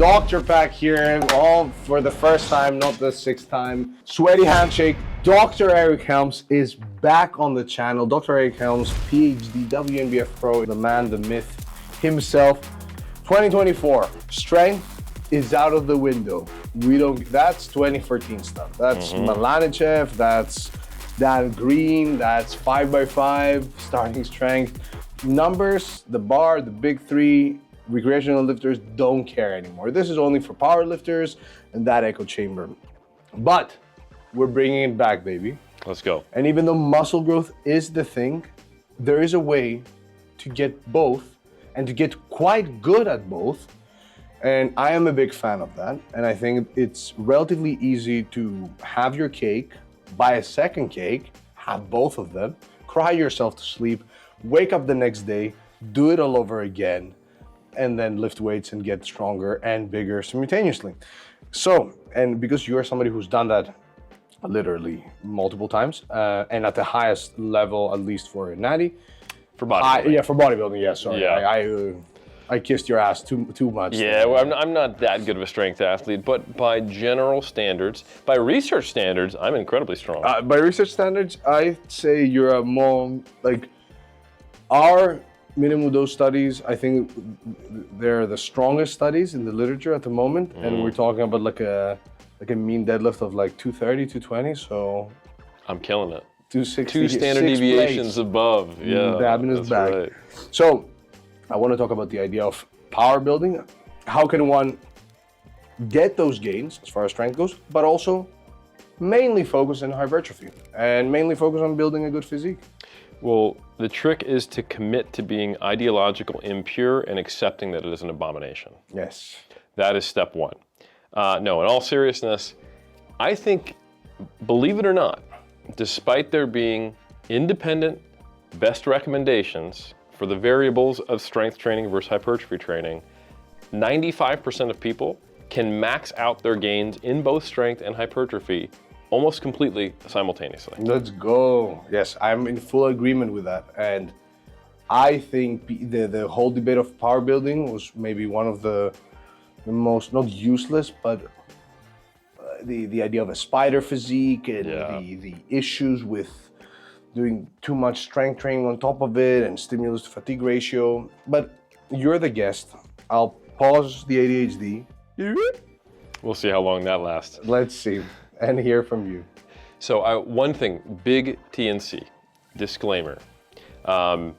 DRPAK here, all for the first time, not the sixth time. Sweaty handshake. Dr. Eric Helms is back on the channel. Dr. Eric Helms, PhD, WNBF Pro, the man, the myth himself. 2024, strength is out of the window. That's 2014 stuff. That's Malanichev, that's Dan Green, that's 5x5, starting strength. Numbers, the bar, the big three, recreational lifters don't care anymore. This is only for power lifters and that echo chamber. But we're bringing it back, baby. Let's go. And even though muscle growth is the thing, there is a way to get both and to get quite good at both. And I am a big fan of that. And I think it's relatively easy to have your cake, buy a second cake, have both of them, cry yourself to sleep, wake up the next day, do it all over again, and then lift weights and get stronger and bigger simultaneously. So, and because you're somebody who's done that literally multiple times, and at the highest level, at least for natty. For bodybuilding. For bodybuilding, yeah, sorry. Yeah. I kissed your ass too much. Yeah, well, I'm not that good of a strength athlete, but by general standards, by research standards, I'm incredibly strong. By research standards, I'd say you're a more, like, our minimum dose studies, I think they're the strongest studies in the literature at the moment, and we're talking about like a mean deadlift of like 230, 220, so... I'm killing it. 260, 2 standard deviations above, yeah. The abdomen is back. Right. So, I want to talk about the idea of power building. How can one get those gains as far as strength goes, but also mainly focus on hypertrophy and mainly focus on building a good physique? Well, the trick is to commit to being ideological impure and accepting that it is an abomination. Yes. That is step one. No, in all seriousness, I think, believe it or not, despite there being independent best recommendations for the variables of strength training versus hypertrophy training, 95% of people can max out their gains in both strength and hypertrophy almost completely simultaneously. Let's go. Yes, I'm in full agreement with that. And I think the whole debate of power building was maybe one of the most, not useless, but the idea of a spider physique and the issues with doing too much strength training on top of it and stimulus to fatigue ratio. But you're the guest. I'll pause the ADHD. We'll see how long that lasts. Let's see. And hear from you. So one thing, big TNC, disclaimer. I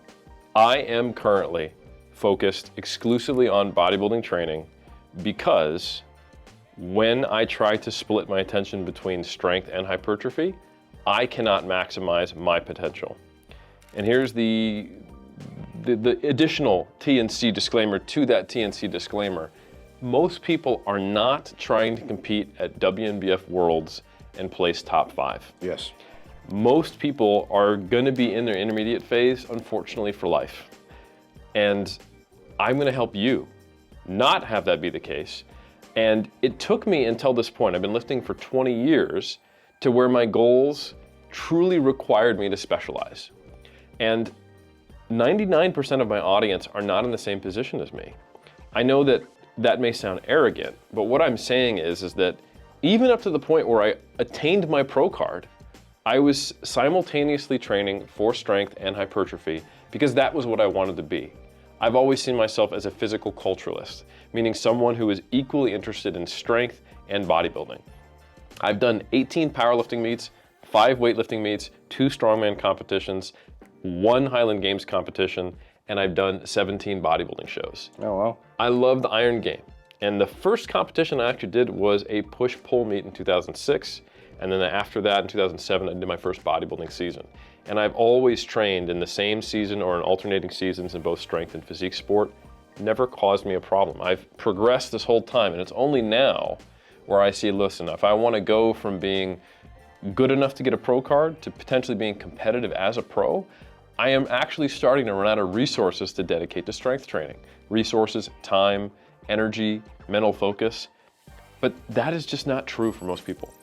am currently focused exclusively on bodybuilding training because when I try to split my attention between strength and hypertrophy, I cannot maximize my potential. And here's the additional TNC disclaimer to that TNC disclaimer. Most people are not trying to compete at WNBF Worlds and place top 5. Yes. Most people are gonna be in their intermediate phase, unfortunately, for life. And I'm gonna help you not have that be the case. And it took me until this point, I've been lifting for 20 years, to where my goals truly required me to specialize. And 99% of my audience are not in the same position as me. I know that may sound arrogant, but what I'm saying is that even up to the point where I attained my pro card, I was simultaneously training for strength and hypertrophy because that was what I wanted to be. I've always seen myself as a physical culturalist, meaning someone who is equally interested in strength and bodybuilding. I've done 18 powerlifting meets, 5 weightlifting meets, 2 strongman competitions, 1 Highland Games competition, and I've done 17 bodybuilding shows. Oh, wow. I love the iron game. And the first competition I actually did was a push-pull meet in 2006. And then after that, in 2007, I did my first bodybuilding season. And I've always trained in the same season or in alternating seasons in both strength and physique sport. Never caused me a problem. I've progressed this whole time, and it's only now where I see, listen, if I want to go from being good enough to get a pro card to potentially being competitive as a pro, I am actually starting to run out of resources to dedicate to strength training. Resources, time, energy, mental focus. But that is just not true for most people.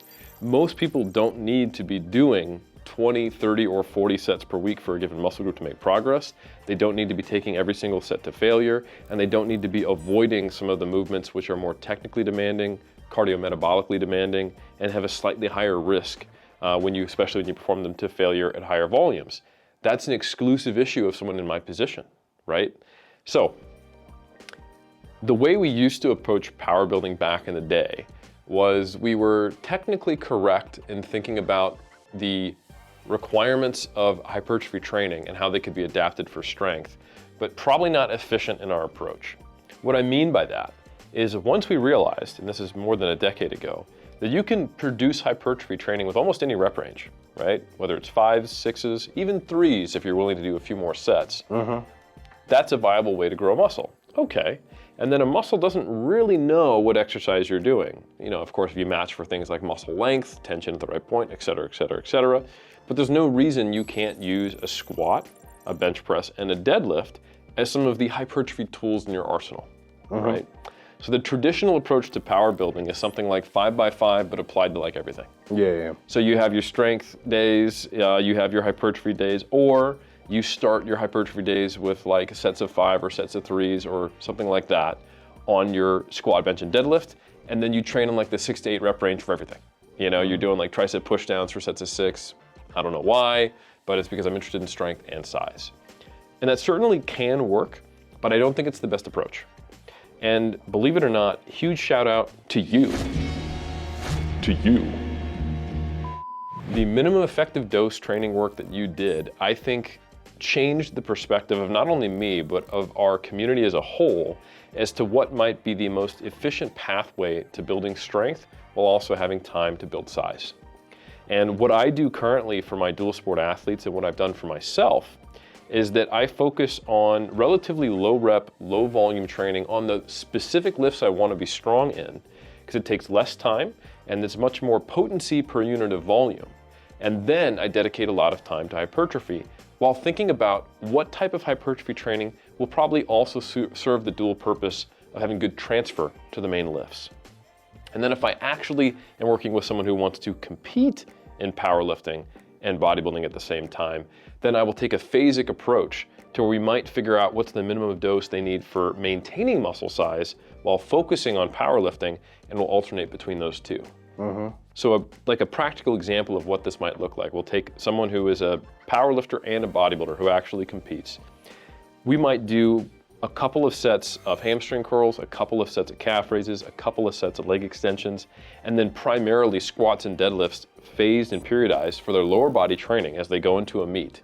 Most people don't need to be doing 20, 30, or 40 sets per week for a given muscle group to make progress. They don't need to be taking every single set to failure, and they don't need to be avoiding some of the movements which are more technically demanding, cardiometabolically demanding, and have a slightly higher risk especially when you perform them to failure at higher volumes. That's an exclusive issue of someone in my position, right? So, the way we used to approach power building back in the day was we were technically correct in thinking about the requirements of hypertrophy training and how they could be adapted for strength, but probably not efficient in our approach. What I mean by that is once we realized, and this is more than a decade ago, that you can produce hypertrophy training with almost any rep range, right? Whether it's 5s, 6s, even 3s if you're willing to do a few more sets. That's a viable way to grow muscle. Okay. And then a muscle doesn't really know what exercise you're doing. You know, of course, if you match for things like muscle length, tension at the right point, et cetera, et cetera, et cetera. But there's no reason you can't use a squat, a bench press, and a deadlift as some of the hypertrophy tools in your arsenal, right? So the traditional approach to power building is something like 5x5, but applied to like everything. Yeah. So you have your strength days, you have your hypertrophy days, or you start your hypertrophy days with like sets of 5 or sets of 3s or something like that on your squat, bench, and deadlift, and then you train in like the 6 to 8 rep range for everything. You know, you're doing like tricep push downs for sets of 6. I don't know why, but it's because I'm interested in strength and size. And that certainly can work, but I don't think it's the best approach. And believe it or not, huge shout out to you. To you. The minimum effective dose training work that you did, I think, changed the perspective of not only me, but of our community as a whole as to what might be the most efficient pathway to building strength while also having time to build size. And what I do currently for my dual sport athletes and what I've done for myself is that I focus on relatively low rep, low volume training on the specific lifts I want to be strong in, because it takes less time and there's much more potency per unit of volume. And then I dedicate a lot of time to hypertrophy while thinking about what type of hypertrophy training will probably also serve the dual purpose of having good transfer to the main lifts. And then if I actually am working with someone who wants to compete in powerlifting and bodybuilding at the same time, then I will take a phasic approach to where we might figure out what's the minimum dose they need for maintaining muscle size while focusing on powerlifting, and we'll alternate between those two. So like a practical example of what this might look like, we'll take someone who is a powerlifter and a bodybuilder who actually competes. We might do a couple of sets of hamstring curls, a couple of sets of calf raises, a couple of sets of leg extensions, and then primarily squats and deadlifts phased and periodized for their lower body training as they go into a meet.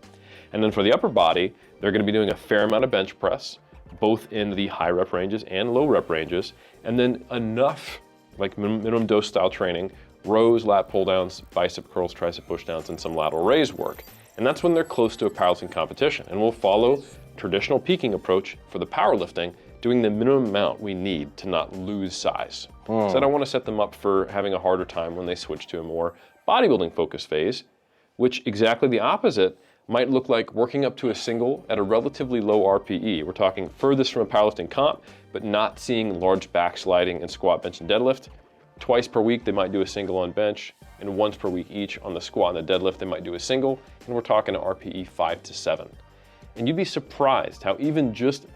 And then for the upper body, they're going to be doing a fair amount of bench press, both in the high rep ranges and low rep ranges, and then enough like minimum dose style training, rows, lat pull downs, bicep curls, tricep push downs, and some lateral raise work. And that's when they're close to a powerlifting competition. And we'll follow traditional peaking approach for the powerlifting, doing the minimum amount we need to not lose size. So I don't want to set them up for having a harder time when they switch to a more bodybuilding focused phase, which exactly the opposite might look like working up to a single at a relatively low RPE. We're talking furthest from a powerlifting comp, but not seeing large backsliding in squat, bench, and deadlift. Twice per week, they might do a single on bench, and once per week each on the squat and the deadlift, they might do a single, and we're talking an RPE 5 to 7. And you'd be surprised how even just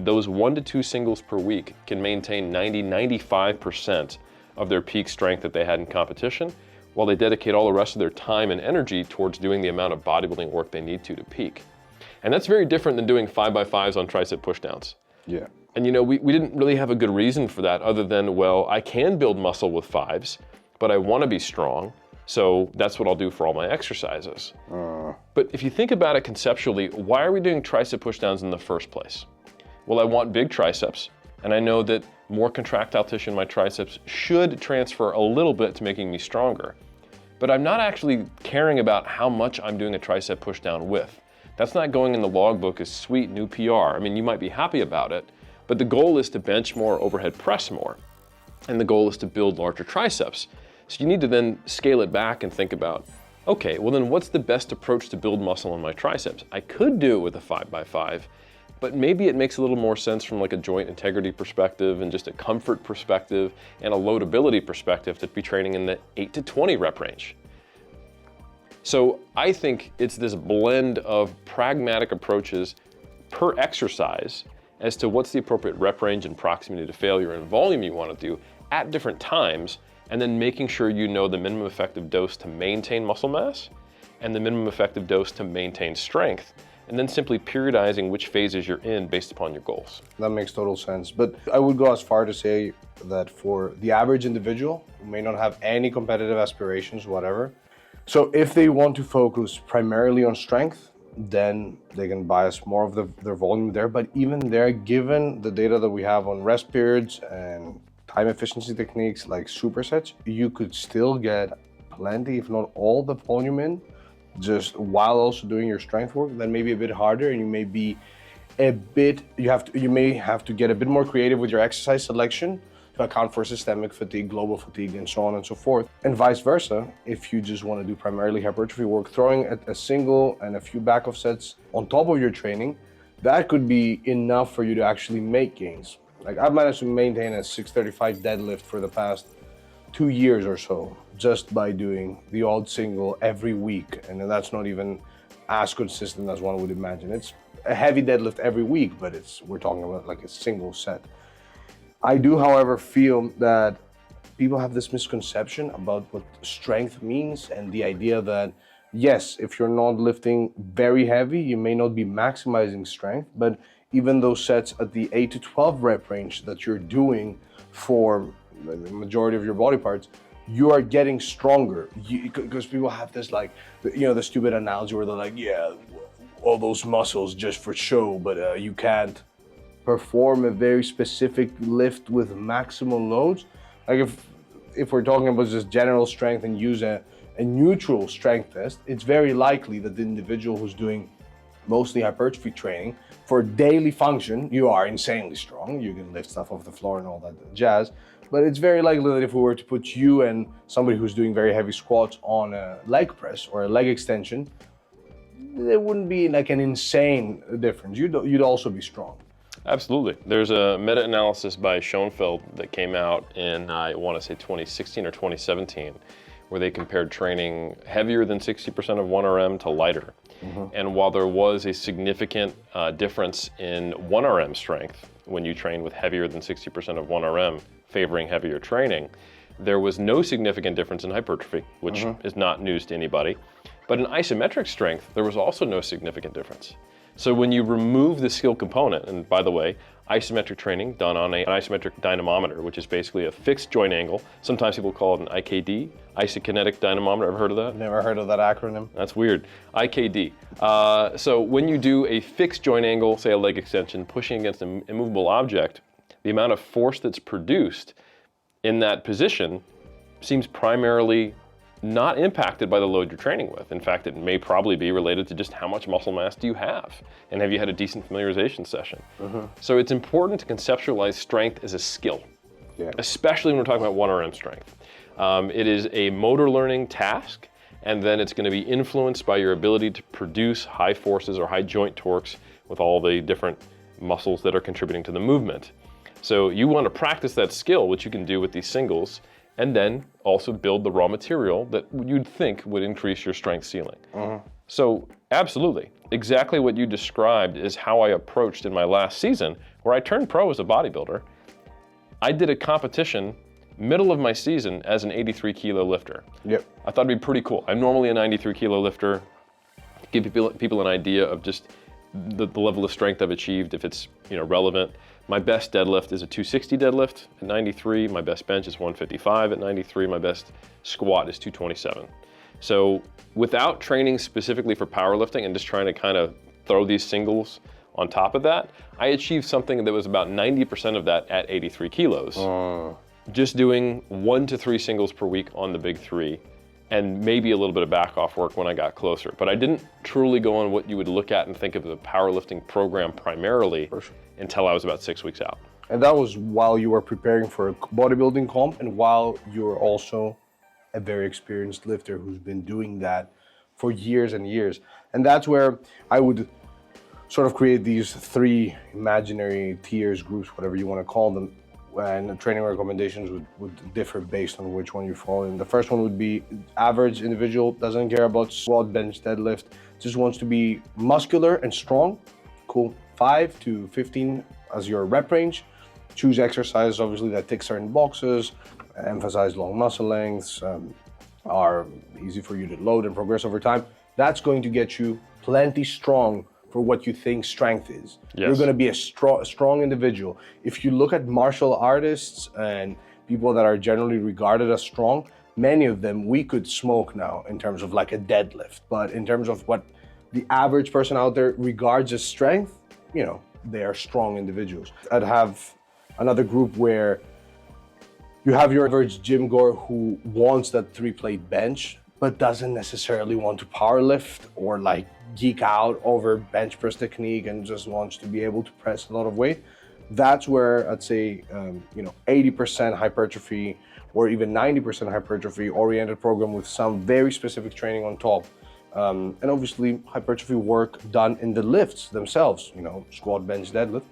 those 1 to 2 singles per week can maintain 90-95% of their peak strength that they had in competition, while they dedicate all the rest of their time and energy towards doing the amount of bodybuilding work they need to peak. And that's very different than doing 5x5s on tricep pushdowns. Yeah. And you know, we didn't really have a good reason for that other than, well, I can build muscle with 5s, but I want to be strong, so that's what I'll do for all my exercises. But if you think about it conceptually, why are we doing tricep pushdowns in the first place? Well, I want big triceps, and I know that more contractile tissue in my triceps should transfer a little bit to making me stronger. But I'm not actually caring about how much I'm doing a tricep pushdown with. That's not going in the logbook as sweet new PR. I mean, you might be happy about it, but the goal is to bench more, overhead press more. And the goal is to build larger triceps. So you need to then scale it back and think about, okay, well then what's the best approach to build muscle in my triceps? I could do it with a 5x5, but maybe it makes a little more sense from like a joint integrity perspective and just a comfort perspective and a loadability perspective to be training in the 8 to 20 rep range. So I think it's this blend of pragmatic approaches per exercise as to what's the appropriate rep range and proximity to failure and volume you want to do at different times, and then making sure you know the minimum effective dose to maintain muscle mass and the minimum effective dose to maintain strength, and then simply periodizing which phases you're in based upon your goals. That makes total sense. But I would go as far to say that for the average individual who may not have any competitive aspirations, whatever, so if they want to focus primarily on strength, then they can bias more of their volume there. But even there, given the data that we have on rest periods and time efficiency techniques like supersets, you could still get plenty, if not all, the volume in, just while also doing your strength work. Then maybe a bit harder, and you may be you may have to get a bit more creative with your exercise selection to account for systemic fatigue, global fatigue, and so on and so forth. And vice versa, if you just want to do primarily hypertrophy work, throwing a single and a few back-off sets on top of your training, that could be enough for you to actually make gains. Like, I've managed to maintain a 635 deadlift for the past 2 years or so, just by doing the odd single every week. And then that's not even as consistent as one would imagine. It's a heavy deadlift every week, but we're talking about like a single set. I do, however, feel that people have this misconception about what strength means, and the idea that, yes, if you're not lifting very heavy, you may not be maximizing strength, but even those sets at the 8 to 12 rep range that you're doing for the majority of your body parts, you are getting stronger. Because people have this, like, the stupid analogy where they're like, yeah, all those muscles just for show, but you can't perform a very specific lift with maximal loads. Like, if we're talking about just general strength and use a neutral strength test, it's very likely that the individual who's doing mostly hypertrophy training for daily function, you are insanely strong. You can lift stuff off the floor and all that jazz. But it's very likely that if we were to put you and somebody who's doing very heavy squats on a leg press or a leg extension, there wouldn't be like an insane difference. You'd also be strong. Absolutely. There's a meta-analysis by Schoenfeld that came out in, I want to say 2016 or 2017, where they compared training heavier than 60% of 1RM to lighter. And while there was a significant difference in 1RM strength when you train with heavier than 60% of 1RM, favoring heavier training, there was no significant difference in hypertrophy, which is not news to anybody. But in isometric strength, there was also no significant difference. So when you remove the skill component, and by the way, isometric training done on an isometric dynamometer, which is basically a fixed joint angle. Sometimes people call it an IKD, isokinetic dynamometer. Ever heard of that? Never heard of that acronym. That's weird. IKD. So when you do a fixed joint angle, say a leg extension, pushing against an immovable object, the amount of force that's produced in that position seems primarily not impacted by the load you're training with. In fact, it may probably be related to just how much muscle mass do you have, and have you had a decent familiarization session. So it's important to conceptualize strength as a skill, especially when we're talking about 1RM strength. It is a motor learning task, and then it's going to be influenced by your ability to produce high forces or high joint torques with all the different muscles that are contributing to the movement. So you want to practice that skill, which you can do with these singles, and then also build the raw material that you'd think would increase your strength ceiling. So absolutely, exactly what you described is how I approached in my last season, where I turned pro as a bodybuilder. I did a competition middle of my season as an 83 kilo lifter. I thought it'd be pretty cool. I'm normally a 93 kilo lifter. Give people an idea of just the level of strength I've achieved, if it's relevant. My best deadlift is a 260 deadlift at 93. My best bench is 155 at 93. My best squat is 227. So without training specifically for powerlifting and just trying to kind of throw these singles on top of that, I achieved something that was about 90% of that at 83 kilos. Just doing 1 to 3 singles per week on the big three, and maybe a little bit of back off work when I got closer. But I didn't truly go on what you would look at and think of the powerlifting program primarily until I was about 6 weeks out. And that was while you were preparing for a bodybuilding comp, and while you were also a very experienced lifter who's been doing that for years and years. And that's where I would sort of create these 3 imaginary tiers, groups, whatever you want to call them. and the training recommendations would differ based on which one you fall in. The first one would be average individual, doesn't care about squat, bench, deadlift, just wants to be muscular and strong. Cool. 5 to 15 as your rep range. Choose exercises, obviously, that tick certain boxes, emphasize long muscle lengths, are easy for you to load and progress over time. That's going to get you plenty strong for what you think strength is. Yes. You're going to be a strong individual. If you look at martial artists and people that are generally regarded as strong, many of them we could smoke now in terms of like a deadlift. But in terms of what the average person out there regards as strength, you know, they are strong individuals. I'd have another group where you have your average gym goer who wants that 3-plate bench, but doesn't necessarily want to power lift or like geek out over bench press technique and just wants to be able to press a lot of weight. That's where I'd say, 80% hypertrophy or even 90% hypertrophy oriented program with some very specific training on top. And obviously hypertrophy work done in the lifts themselves, squat, bench, deadlift.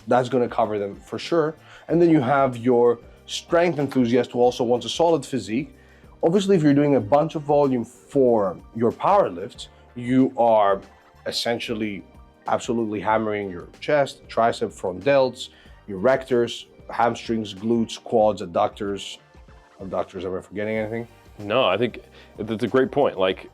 That's gonna cover them for sure. And then you have your strength enthusiast who also wants a solid physique. Obviously, if you're doing a bunch of volume for your power lifts, you are essentially absolutely hammering your chest, tricep, front delts, your rectors, hamstrings, glutes, quads, adductors. Adductors, am I forgetting anything? No, I think that's a great point. Like,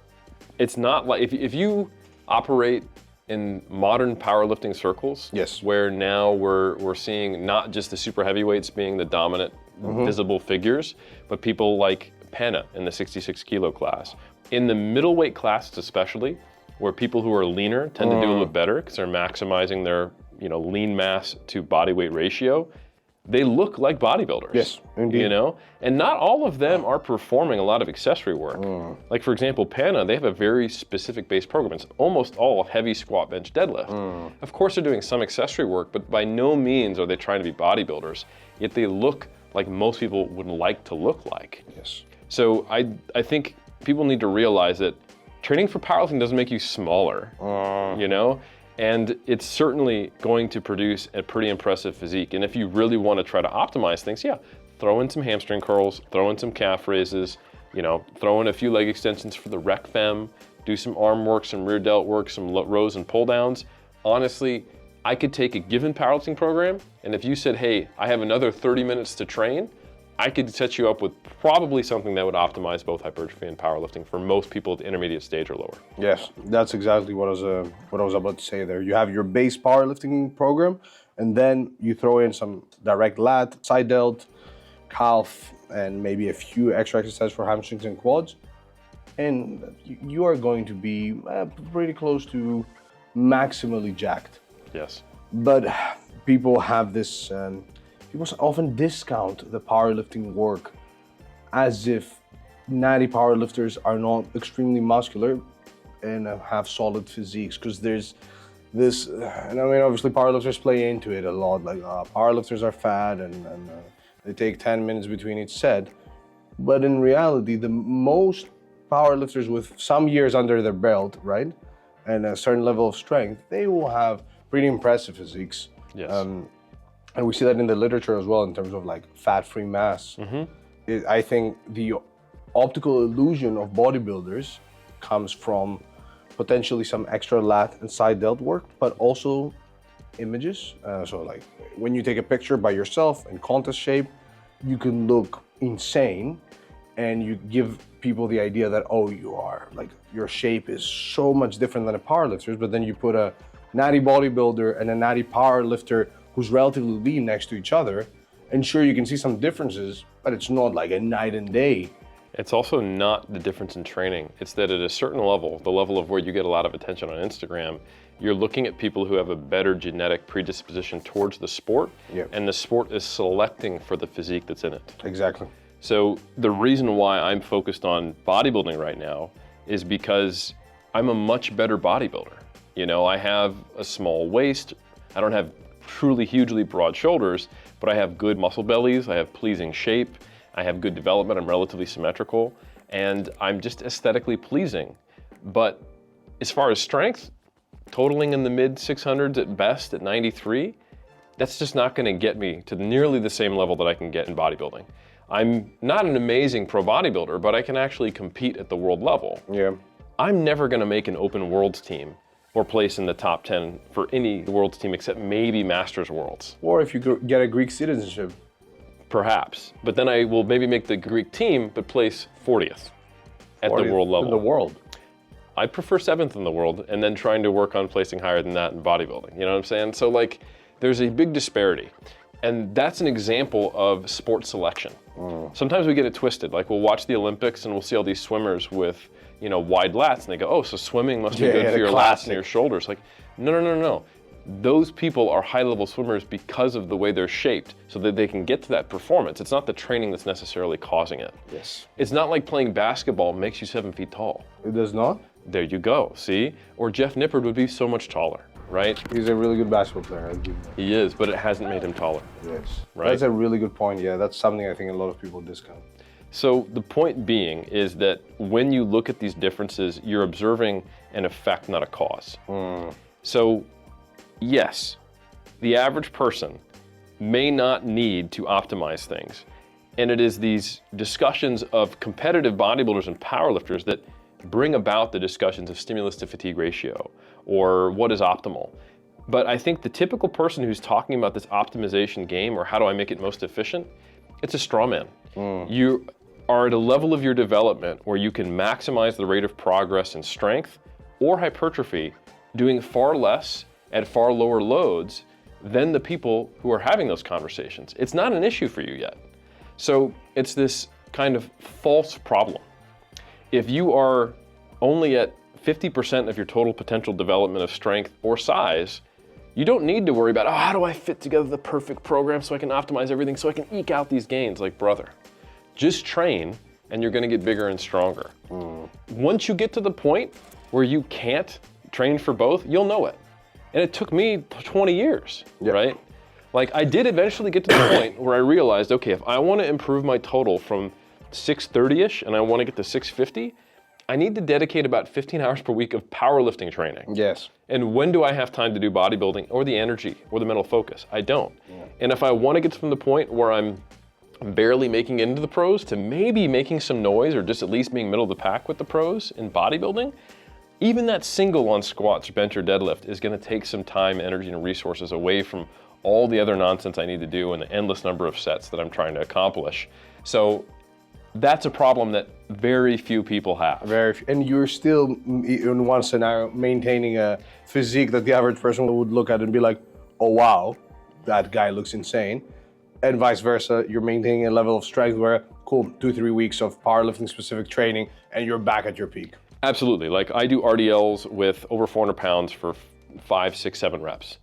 it's not like if you operate in modern powerlifting circles, yes, where now we're seeing not just the super heavyweights being the dominant visible figures, but people like Panna in the 66 kilo class. In the middleweight classes especially, where people who are leaner tend to do a little better because they're maximizing their lean mass to body weight ratio, they look like bodybuilders. Yes, indeed. And not all of them are performing a lot of accessory work. Like for example, Panna, they have a very specific base program. It's almost all heavy squat, bench, deadlift. Of course they're doing some accessory work, but by no means are they trying to be bodybuilders, yet they look like most people would like to look like. Yes. So I think people need to realize that training for powerlifting doesn't make you smaller, and it's certainly going to produce a pretty impressive physique. And if you really want to try to optimize things, throw in some hamstring curls, throw in some calf raises, throw in a few leg extensions for the rec fem, do some arm work, some rear delt work, some rows and pull downs. Honestly, I could take a given powerlifting program, and if you said, hey, I have another 30 minutes to train, I could set you up with probably something that would optimize both hypertrophy and powerlifting for most people at the intermediate stage or lower. Yes, that's exactly what I was about to say there. You have your base powerlifting program, and then you throw in some direct lat, side delt, calf, and maybe a few extra exercises for hamstrings and quads, and you are going to be pretty close to maximally jacked. Yes. But people have this. People often discount the powerlifting work as if natty powerlifters are not extremely muscular and have solid physiques, because there's this, and I mean, obviously powerlifters play into it a lot, like powerlifters are fat and they take 10 minutes between each set. But in reality, the most powerlifters with some years under their belt, right, and a certain level of strength, they will have pretty impressive physiques. Yes. And we see that in the literature as well in terms of like fat-free mass. I think the optical illusion of bodybuilders comes from potentially some extra lat and side delt work, but also images. So like when you take a picture by yourself in contest shape, you can look insane and you give people the idea that, oh, you are like, your shape is so much different than a powerlifter's, but then you put a natty bodybuilder and a natty powerlifter who's relatively lean next to each other, and sure, you can see some differences, but it's not like a night and day. It's also not the difference in training. It's that at a certain level, the level of where you get a lot of attention on Instagram, you're looking at people who have a better genetic predisposition towards the sport, and the sport is selecting for the physique that's in it. Exactly. So the reason why I'm focused on bodybuilding right now is because I'm a much better bodybuilder. I have a small waist, I don't have truly hugely broad shoulders, but I have good muscle bellies, I have pleasing shape, I have good development, I'm relatively symmetrical, and I'm just aesthetically pleasing. But as far as strength, totaling in the mid 600s at best at 93, that's just not gonna get me to nearly the same level that I can get in bodybuilding. I'm not an amazing pro bodybuilder, but I can actually compete at the world level. Yeah. I'm never gonna make an open worlds team or place in the top 10 for any worlds team except maybe Masters Worlds. Or if you get a Greek citizenship. Perhaps, but then I will maybe make the Greek team, but place 40th at the world level. In the world. I prefer 7th in the world, and then trying to work on placing higher than that in bodybuilding. You know what I'm saying? So like, there's a big disparity. And that's an example of sport selection. Sometimes we get it twisted. Like we'll watch the Olympics and we'll see all these swimmers with, you know, wide lats, and they go, oh, so swimming must be good for your lats and your shoulders. Like, no. Those people are high-level swimmers because of the way they're shaped so that they can get to that performance. It's not the training that's necessarily causing it. Yes. It's not like playing basketball makes you 7 feet tall. It does not? There you go, see? Or Jeff Nippard would be so much taller, right? He's a really good basketball player, I'll give you that. He is, but it hasn't made him taller. Yes. Right? That's a really good point, yeah. That's something I think a lot of people discount. So the point being is that when you look at these differences, you're observing an effect, not a cause. So yes, the average person may not need to optimize things. And it is these discussions of competitive bodybuilders and powerlifters that bring about the discussions of stimulus to fatigue ratio or what is optimal. But I think the typical person who's talking about this optimization game or how do I make it most efficient, it's a straw man. You are at a level of your development where you can maximize the rate of progress in strength or hypertrophy, doing far less at far lower loads than the people who are having those conversations. It's not an issue for you yet. So it's this kind of false problem. If you are only at 50% of your total potential development of strength or size, you don't need to worry about, oh, how do I fit together the perfect program so I can optimize everything so I can eke out these gains? Like, brother, just train and you're gonna get bigger and stronger. Once you get to the point where you can't train for both, you'll know it. And it took me 20 years, right? Like I did eventually get to the point where I realized, okay, if I wanna improve my total from 630-ish and I wanna get to 650, I need to dedicate about 15 hours per week of powerlifting training. Yes. And when do I have time to do bodybuilding or the energy or the mental focus? I don't. And if I wanna get from the point where I'm barely making it into the pros to maybe making some noise or just at least being middle of the pack with the pros in bodybuilding, even that single on squats, bench, or deadlift is gonna take some time, energy, and resources away from all the other nonsense I need to do and the endless number of sets that I'm trying to accomplish. So that's a problem that very few people have. Very few. And you're still, in one scenario, maintaining a physique that the average person would look at and be like, oh wow, that guy looks insane. And vice versa, you're maintaining a level of strength where, cool, 2-3 weeks of powerlifting specific training and you're back at your peak. Absolutely. Like I do RDLs with over 400 pounds for 5, 6, 7 reps.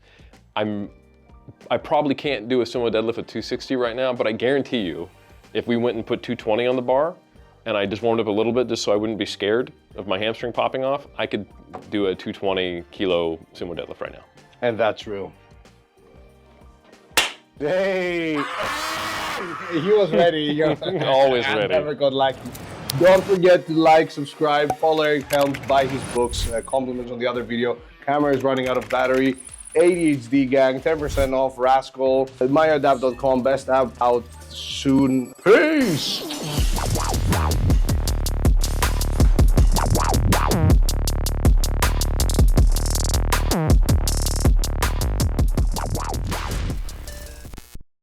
I probably can't do a sumo deadlift at 260 right now, but I guarantee you, if we went and put 220 on the bar and I just warmed up a little bit just so I wouldn't be scared of my hamstring popping off, I could do a 220 kilo sumo deadlift right now. And that's real. Hey! He was ready. Always ready. Never got lucky. Don't forget to like, subscribe, follow Eric Helms, buy his books, compliments on the other video. Camera is running out of battery. ADHD gang, 10% off, Rascal, at myadapt.com, best app out soon. Peace!